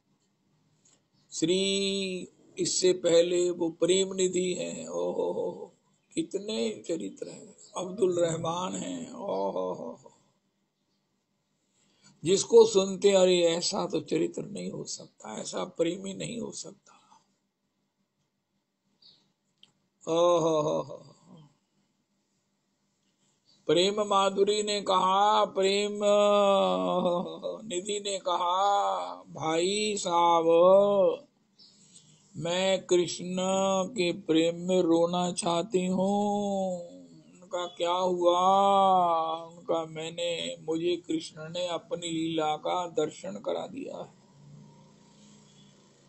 श्री इससे पहले वो प्रेम निधि है, ओहो कितने चरित्र हैं, अब्दुल रहमान है, ओहो जिसको सुनते अरे ऐसा तो चरित्र नहीं हो सकता, ऐसा प्रेमी नहीं हो सकता। ओहो प्रेम माधुरी ने कहा, प्रेम निधि ने कहा, भाई साहब मैं कृष्ण के प्रेम में रोना चाहती हूँ। उनका क्या हुआ? उनका मुझे कृष्ण ने अपनी लीला का दर्शन करा दिया है,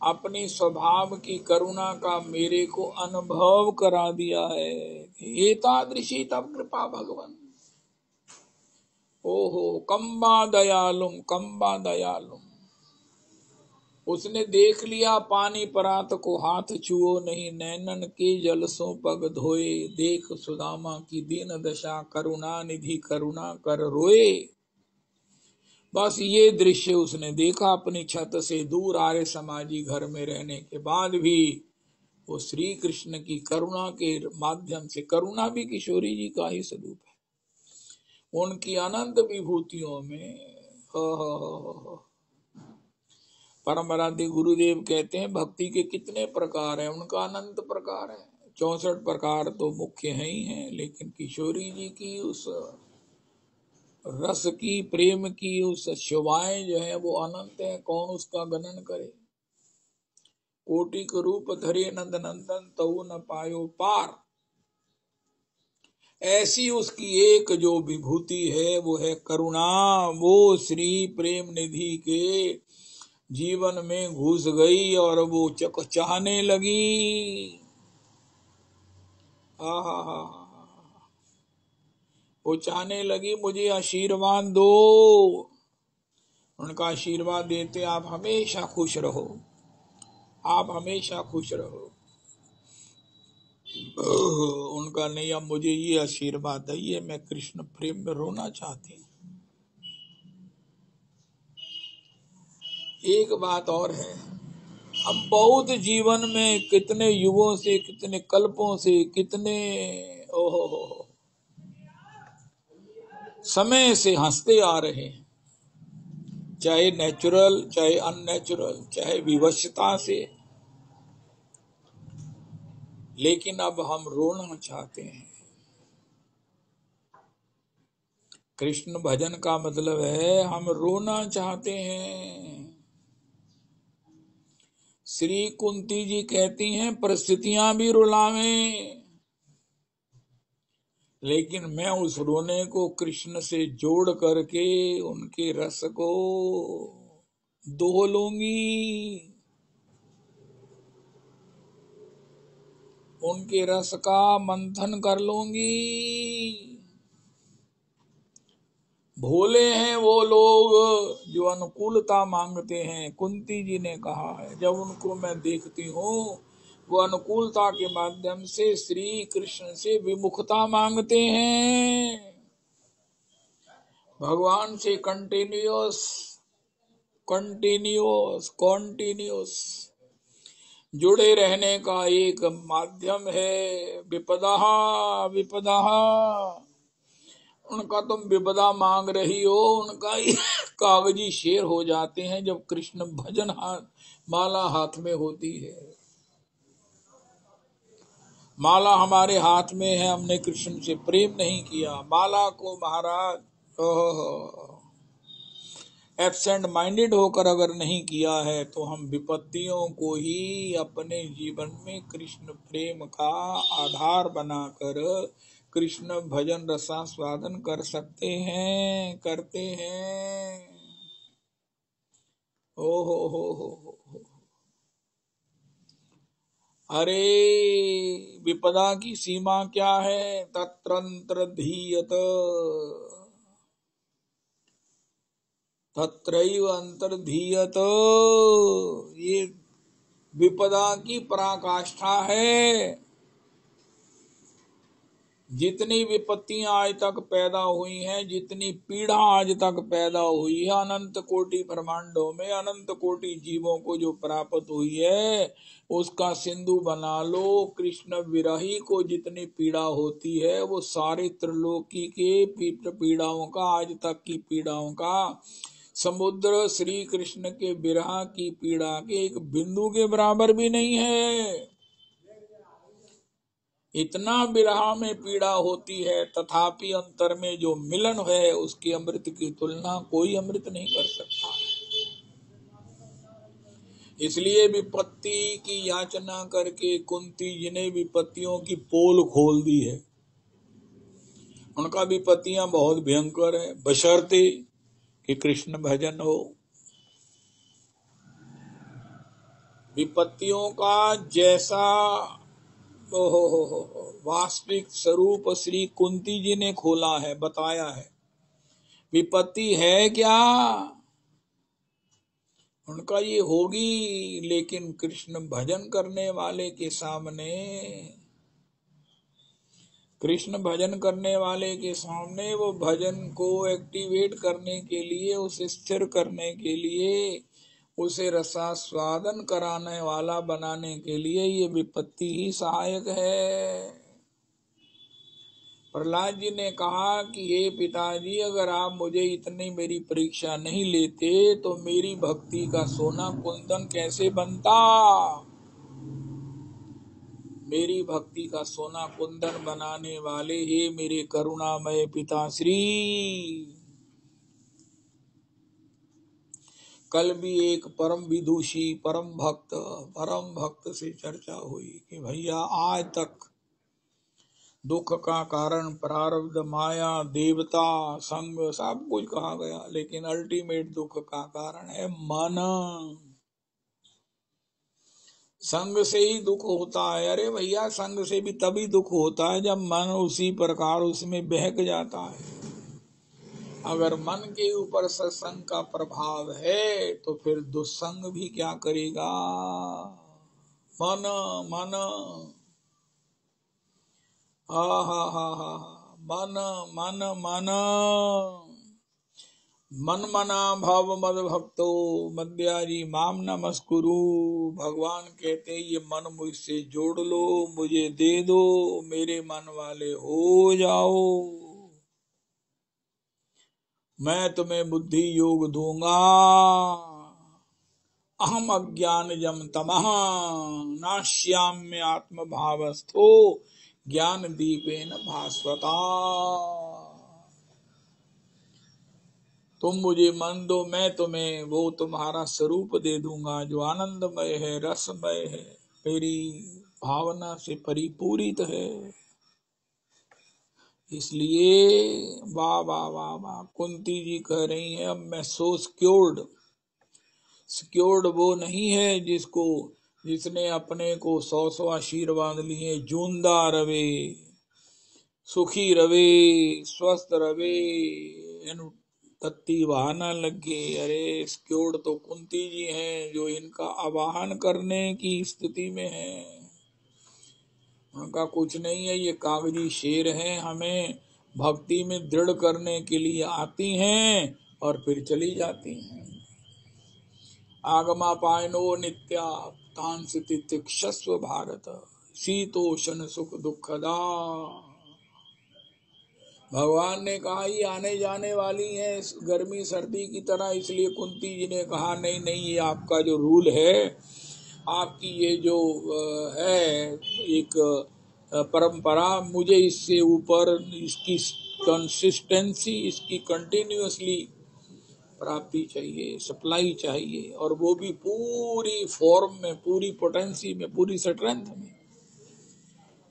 अपनी स्वभाव की करुणा का मेरे को अनुभव करा दिया है। एतादृशी तब कृपा भगवान, ओहो कंबा दयालुम, कंबा दयालुम। उसने देख लिया पानी परात को हाथ छुओ नहीं, नैनन के जल सो पग धोए। देख सुदामा की दीन दशा, करुणा निधि करुणा कर रोए। बस ये दृश्य उसने देखा अपनी छत से दूर, आर्य समाजी घर में रहने के बाद भी वो श्री कृष्ण की करुणा के माध्यम से, करुणा भी किशोरी जी का ही स्वरूप है, उनकी अनंत विभूतियों में परम आराध्य गुरुदेव कहते हैं भक्ति के कितने प्रकार हैं, उनका अनंत प्रकार है। 64 प्रकार तो मुख्य हैं ही हैं, लेकिन किशोरी जी की उस रस की, प्रेम की उस शोभाएं जो है वो अनंत है, कौन उसका गणन करे। कोटि के रूप धरे नंद नंदन, तऊ न पायो पार। ऐसी उसकी एक जो विभूति है वो है करुणा। वो श्री प्रेम निधि के जीवन में घुस गई और वो चाहने लगी। वो चाहने लगी मुझे आशीर्वाद दो। उनका आशीर्वाद देते, आप हमेशा खुश रहो, आप हमेशा खुश रहो। उनका नहीं, अब मुझे ये आशीर्वाद दिए, मैं कृष्ण प्रेम में रोना चाहती हूँ। एक बात और है, हम बहुत जीवन में कितने युगों से, कितने कल्पों से, कितने समय से हंसते आ रहे हैं, चाहे नेचुरल चाहे अननेचुरल, चाहे विवशता से, लेकिन अब हम रोना चाहते हैं। कृष्ण भजन का मतलब है हम रोना चाहते हैं। श्री कुंती जी कहती हैं परिस्थितियां भी रुलावें, लेकिन मैं उस रोने को कृष्ण से जोड़ करके उनके रस को दोह लूंगी, उनके रस का मंथन कर लूंगी। भोले हैं वो लोग जो अनुकूलता मांगते हैं। कुंती जी ने कहा है जब उनको मैं देखती हूँ वो अनुकूलता के माध्यम से श्री कृष्ण से विमुखता मांगते हैं, भगवान से कंटिन्यूअस जुड़े रहने का एक माध्यम है। विपदा विपदा, उनका तुम विपदा मांग रही हो, उनका कागजी शेर हो जाते हैं जब कृष्ण भजन माला हाथ में होती है। माला हमारे हाथ में है, हमने कृष्ण से प्रेम नहीं किया, माला को महाराज एब्सेंट माइंडेड होकर अगर नहीं किया है तो हम विपत्तियों को ही अपने जीवन में कृष्ण प्रेम का आधार बनाकर कृष्ण भजन रसास्वादन कर सकते हैं, करते हैं। ओ हो। अरे विपदा की सीमा क्या है? तत्रंत्र धीयत तत्रैव अंतर्धीयत, ये विपदा की पराकाष्ठा है। जितनी विपत्तियां आज तक पैदा हुई हैं, जितनी पीड़ा आज तक पैदा हुई है, अनंत कोटि ब्रह्मांडों में अनंत कोटि जीवों को जो प्राप्त हुई है उसका सिंधु बना लो। कृष्ण विरही को जितनी पीड़ा होती है वो सारे त्रिलोकी के पीड़ाओं का, आज तक की पीड़ाओं का समुद्र श्री कृष्ण के विरह की पीड़ा के एक बिंदु के बराबर भी नहीं है। इतना विरह में पीड़ा होती है, तथापि अंतर में जो मिलन है उसके अमृत की तुलना कोई अमृत नहीं कर सकता। इसलिए विपत्ति की याचना करके कुंती जी ने विपत्तियों की पोल खोल दी है। उनका विपत्तियां बहुत भयंकर है, बशर्ते कि कृष्ण भजन हो। विपत्तियों का जैसा वास्तविक स्वरूप श्री कुंती जी ने खोला है, बताया है। विपत्ति है क्या? उनका ये होगी, लेकिन कृष्ण भजन करने वाले के सामने, कृष्ण भजन करने वाले के सामने वो भजन को एक्टिवेट करने के लिए, उसे स्थिर करने के लिए, उसे रसास्वादन कराने वाला बनाने के लिए ये विपत्ति ही सहायक है। प्रहलाद जी ने कहा कि हे पिताजी, अगर आप मुझे इतनी मेरी परीक्षा नहीं लेते तो मेरी भक्ति का सोना कुंदन कैसे बनता। मेरी भक्ति का सोना कुंदन बनाने वाले हे मेरे करुणामय पिताश्री। कल भी एक परम विदुषी परम भक्त से चर्चा हुई कि भैया आज तक दुख का कारण प्रारब्ध, माया, देवता, संग सब कुछ कहा गया, लेकिन अल्टीमेट दुख का कारण है मन। संग से ही दुख होता है। अरे भैया, संग से भी तभी दुख होता है जब मन उसी प्रकार उसमें बहक जाता है। अगर मन के ऊपर सत्संग का प्रभाव है तो फिर दुस्संग भी क्या करेगा। मन मन मन मन मन मन मना भाव मद भक्तो मद्याजी माम नमस्कुरु। भगवान कहते ये मन मुझसे जोड़ लो, मुझे दे दो, मेरे मन वाले हो जाओ, मैं तुम्हें बुद्धि योग दूंगा। अहम अज्ञान जम तमः नाश्याम्य आत्म भावस्थो ज्ञान दीपेन भास्वता। तुम मुझे मन दो, मैं तुम्हें वो तुम्हारा स्वरूप दे दूंगा जो आनंदमय है, रसमय है, मेरी भावना से परिपूरित है। इसलिए वाह वाह वाह वाह, कुंती जी कह रही हैं अब मैं सो सिक्योर्ड वो नहीं है जिसने अपने को 100 आशीर्वाद लिए, जूंदा रवे, सुखी रवे, स्वस्थ रवे, तत्ती बहाना लगे। अरे सिक्योर्ड तो कुंती जी हैं जो इनका आवाहन करने की स्थिति में है। उनका कुछ नहीं है, ये कागजी शेर हैं, हमें भक्ति में दृढ़ करने के लिए आती हैं और फिर चली जाती हैं। आगमा पायनो नित्या तांसति तिक्षस्व भारत शीतोषण सुख दुखदा। भगवान ने कहा ये आने जाने वाली है गर्मी सर्दी की तरह, इसलिए कुंती जी ने कहा नहीं नहीं, ये आपका जो रूल है, आपकी ये जो है एक परंपरा, मुझे इससे ऊपर इसकी कंसिस्टेंसी, इसकी कंटिन्यूअसली प्राप्ति चाहिए, सप्लाई चाहिए, और वो भी पूरी फॉर्म में, पूरी पोटेंसी में, पूरी स्ट्रेंथ में।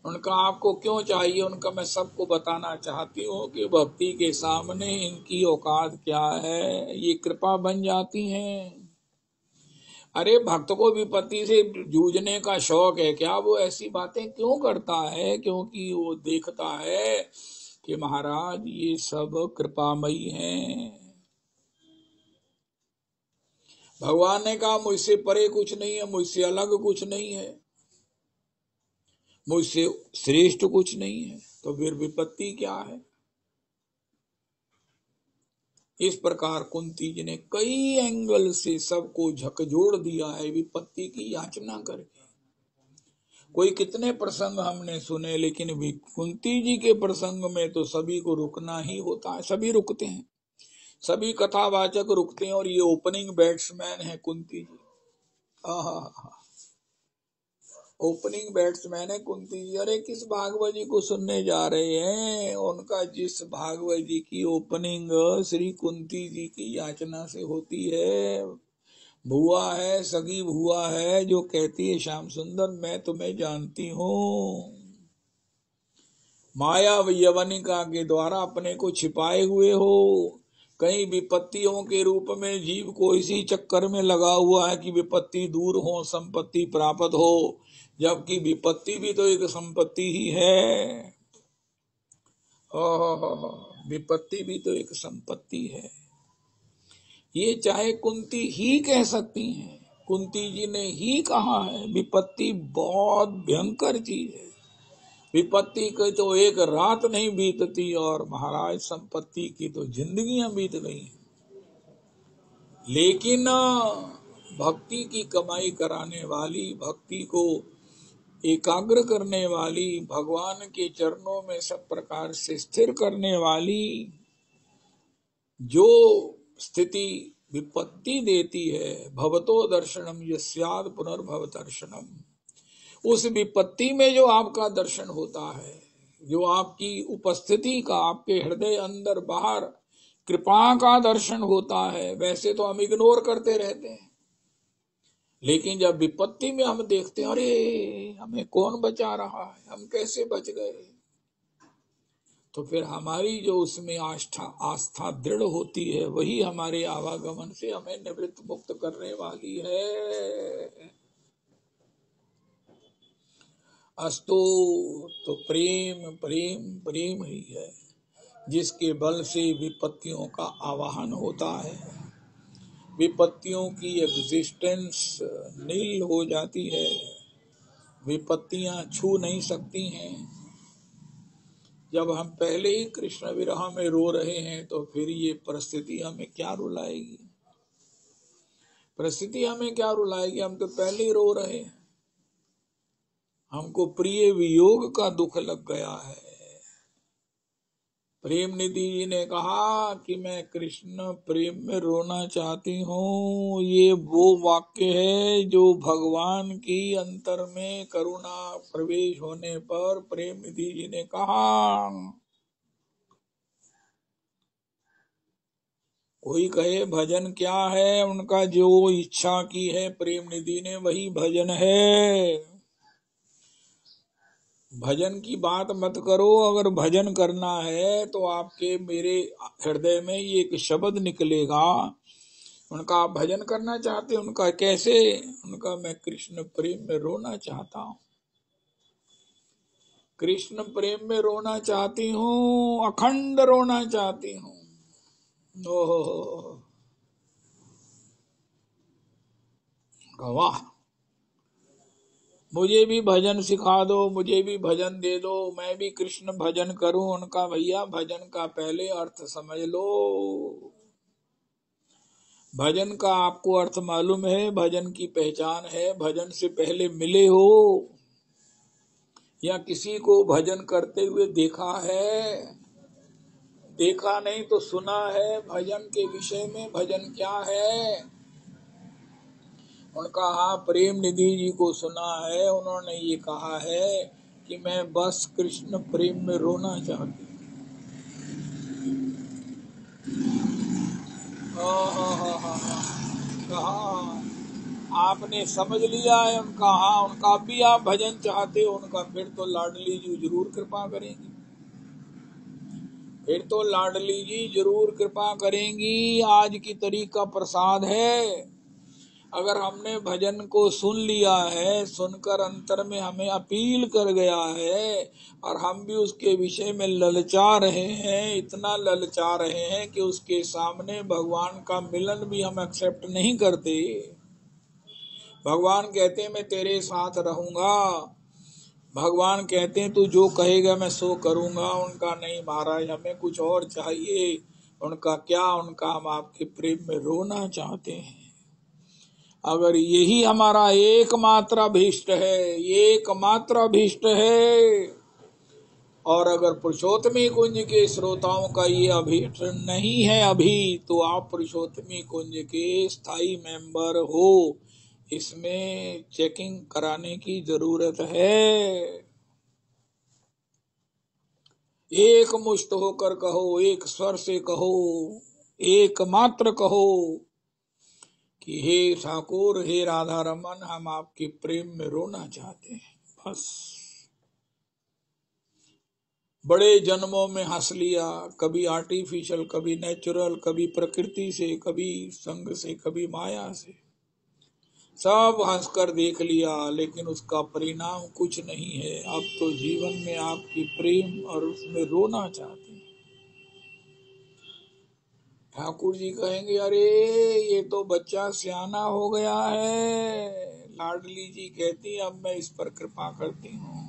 उनका आपको क्यों चाहिए, उनका मैं सबको बताना चाहती हूँ कि भक्ति के सामने इनकी औकात क्या है, ये कृपा बन जाती हैं। अरे भक्त को विपत्ति से जूझने का शौक है क्या, वो ऐसी बातें क्यों करता है, क्योंकि वो देखता है कि महाराज ये सब कृपामयी हैं। भगवान ने कहा मुझसे परे कुछ नहीं है, मुझसे अलग कुछ नहीं है, मुझसे श्रेष्ठ कुछ नहीं है, तो फिर विपत्ति क्या है। इस प्रकार कुंती जी ने कई एंगल से सबको झकझोड़ दिया है विपत्ति की याचना करके। कोई कितने प्रसंग हमने सुने, लेकिन कुंती जी के प्रसंग में तो सभी को रुकना ही होता है, सभी रुकते हैं, सभी कथावाचक रुकते हैं, और ये ओपनिंग बैट्समैन है कुंती जी। ओपनिंग बैट्समैन है कुंती जी। अरे किस भागवत जी को सुनने जा रहे हैं, उनका जिस भागवत जी की ओपनिंग श्री कुंती जी की याचना से होती है, भुआ है, सगी भुआ है, जो कहती है श्याम सुंदर मैं तुम्हें जानती हूँ, माया यवनिका के द्वारा अपने को छिपाए हुए हो, कई विपत्तियों के रूप में जीव को इसी चक्कर में लगा हुआ है कि विपत्ति दूर हो, संपत्ति प्राप्त हो, जबकि विपत्ति भी तो एक संपत्ति ही है। विपत्ति भी तो एक संपत्ति है। ये चाहे कुंती ही कह सकती हैं, कुंती जी ने ही कहा है, विपत्ति बहुत भयंकर चीज है। विपत्ति की तो एक रात नहीं बीतती और महाराज संपत्ति की तो जिंदगियां बीत गई। लेकिन भक्ति की कमाई कराने वाली, भक्ति को एकाग्र करने वाली, भगवान के चरणों में सब प्रकार से स्थिर करने वाली जो स्थिति विपत्ति देती है, भवतो दर्शनम यस्याद पुनर्भव दर्शनम, उस विपत्ति में जो आपका दर्शन होता है, जो आपकी उपस्थिति का, आपके हृदय अंदर बाहर कृपा का दर्शन होता है, वैसे तो हम इग्नोर करते रहते हैं, लेकिन जब विपत्ति में हम देखते हैं, अरे हमें कौन बचा रहा है, हम कैसे बच गए, तो फिर हमारी जो उसमें आस्था दृढ़ होती है, वही हमारे आवागमन से हमें निवृत्त मुक्त करने वाली है। अस्तो तो प्रेम प्रेम प्रेम ही है, जिसके बल से विपत्तियों का आवाहन होता है, विपत्तियों की एग्जिस्टेंस नील हो जाती है, विपत्तियां छू नहीं सकती हैं। जब हम पहले ही कृष्ण विरह में रो रहे हैं तो फिर ये परिस्थिति हमें क्या रुलाएगी, परिस्थिति हमें क्या रुलाएगी, हम तो पहले ही रो रहे हैं, हमको प्रिय वियोग का दुख लग गया है। प्रेम निधि जी ने कहा कि मैं कृष्ण प्रेम में रोना चाहती हूँ, ये वो वाक्य है जो भगवान की अंतर में करुणा प्रवेश होने पर प्रेम निधि जी ने कहा। कोई कहे भजन क्या है, उनका जो इच्छा की है प्रेम निधि ने वही भजन है। भजन की बात मत करो, अगर भजन करना है तो आपके मेरे हृदय में ये एक शब्द निकलेगा। उनका आप भजन करना चाहते, उनका कैसे, उनका मैं कृष्ण प्रेम में रोना चाहता हूँ, कृष्ण प्रेम में रोना चाहती हूँ, अखंड रोना चाहती हूँ। ओहो वाह, मुझे भी भजन सिखा दो, मुझे भी भजन दे दो, मैं भी कृष्ण भजन करूं। उनका भैया भजन का पहले अर्थ समझ लो। भजन का आपको अर्थ मालूम है, भजन की पहचान है, भजन से पहले मिले हो या किसी को भजन करते हुए देखा है? देखा नहीं तो सुना है। भजन के विषय में भजन क्या है? उनका हाँ प्रेम निधि जी को सुना है, उन्होंने ये कहा है कि मैं बस कृष्ण प्रेम में रोना चाहती हूँ। आपने समझ लिया है उनका, हाँ उनका भी आप भजन चाहते हो, उनका फिर तो लाडली जी जरूर कृपा करेंगी, फिर तो लाडली जी जरूर कृपा करेंगी। आज की तारीख का प्रसाद है, अगर हमने भजन को सुन लिया है, सुनकर अंतर में हमें अपील कर गया है और हम भी उसके विषय में ललचा रहे हैं, इतना ललचा रहे हैं कि उसके सामने भगवान का मिलन भी हम एक्सेप्ट नहीं करते। भगवान कहते हैं मैं तेरे साथ रहूंगा, भगवान कहते हैं तू जो कहेगा मैं सो करूंगा। उनका नहीं महाराज, हमें कुछ और चाहिए। उनका क्या, उनका हम आपके प्रेम में रोना चाहते हैं। अगर यही हमारा एकमात्र अभीष्ट है, एकमात्र अभीष्ट है, और अगर पुरुषोत्तमी कुंज के श्रोताओं का ये अभीष्ट नहीं है अभी, तो आप पुरुषोत्तमी कुंज के स्थायी मेंबर हो, इसमें चेकिंग कराने की जरूरत है। एक मुष्ट होकर कहो, एक स्वर से कहो, एकमात्र कहो कि हे ठाकुर, हे राधा रमन, हम आपके प्रेम में रोना चाहते हैं। बस बड़े जन्मों में हंस लिया, कभी आर्टिफिशियल, कभी नेचुरल, कभी प्रकृति से, कभी संग से, कभी माया से, सब हंसकर देख लिया, लेकिन उसका परिणाम कुछ नहीं है। अब तो जीवन में आपकी प्रेम और उसमें रोना चाहते हैं। ठाकुर जी कहेंगे अरे ये तो बच्चा सियाना हो गया है। लाडली जी कहती अब मैं इस पर कृपा करती हूँ,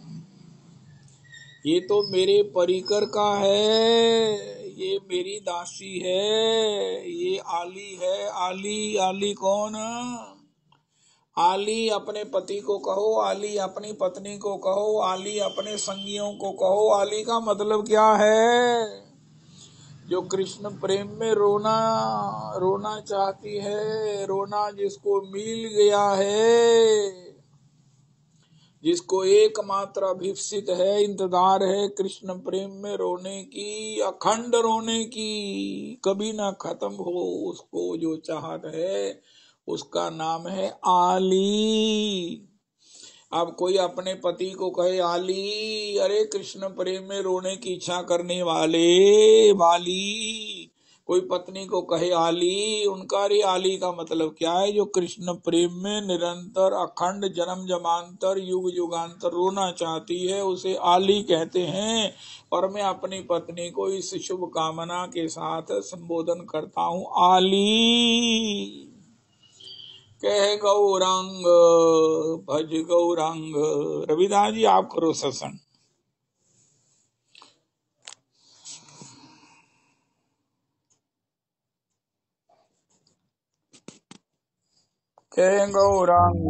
ये तो मेरे परिकर का है, ये मेरी दासी है, ये आली है। आली, आली कौन? आली अपने पति को कहो, आली अपनी पत्नी को कहो, आली अपने संगियों को कहो। आली का मतलब क्या है? जो कृष्ण प्रेम में रोना रोना चाहती है, रोना जिसको मिल गया है, जिसको एकमात्र अभिप्सित है, इंतजार है कृष्ण प्रेम में रोने की, अखंड रोने की, कभी ना खत्म हो, उसको जो चाहत है उसका नाम है आली। अब कोई अपने पति को कहे आली, अरे कृष्ण प्रेम में रोने की इच्छा करने वाले वाली। कोई पत्नी को कहे आली, उनका रे आली का मतलब क्या है? जो कृष्ण प्रेम में निरंतर अखंड जन्म जमांतर युग युगांतर रोना चाहती है, उसे आली कहते हैं। और मैं अपनी पत्नी को इस शुभ कामना के साथ संबोधन करता हूँ, आली। कह गौरांग भज गौरांग। रविदास जी आप करो सत्संग। कह गौरांग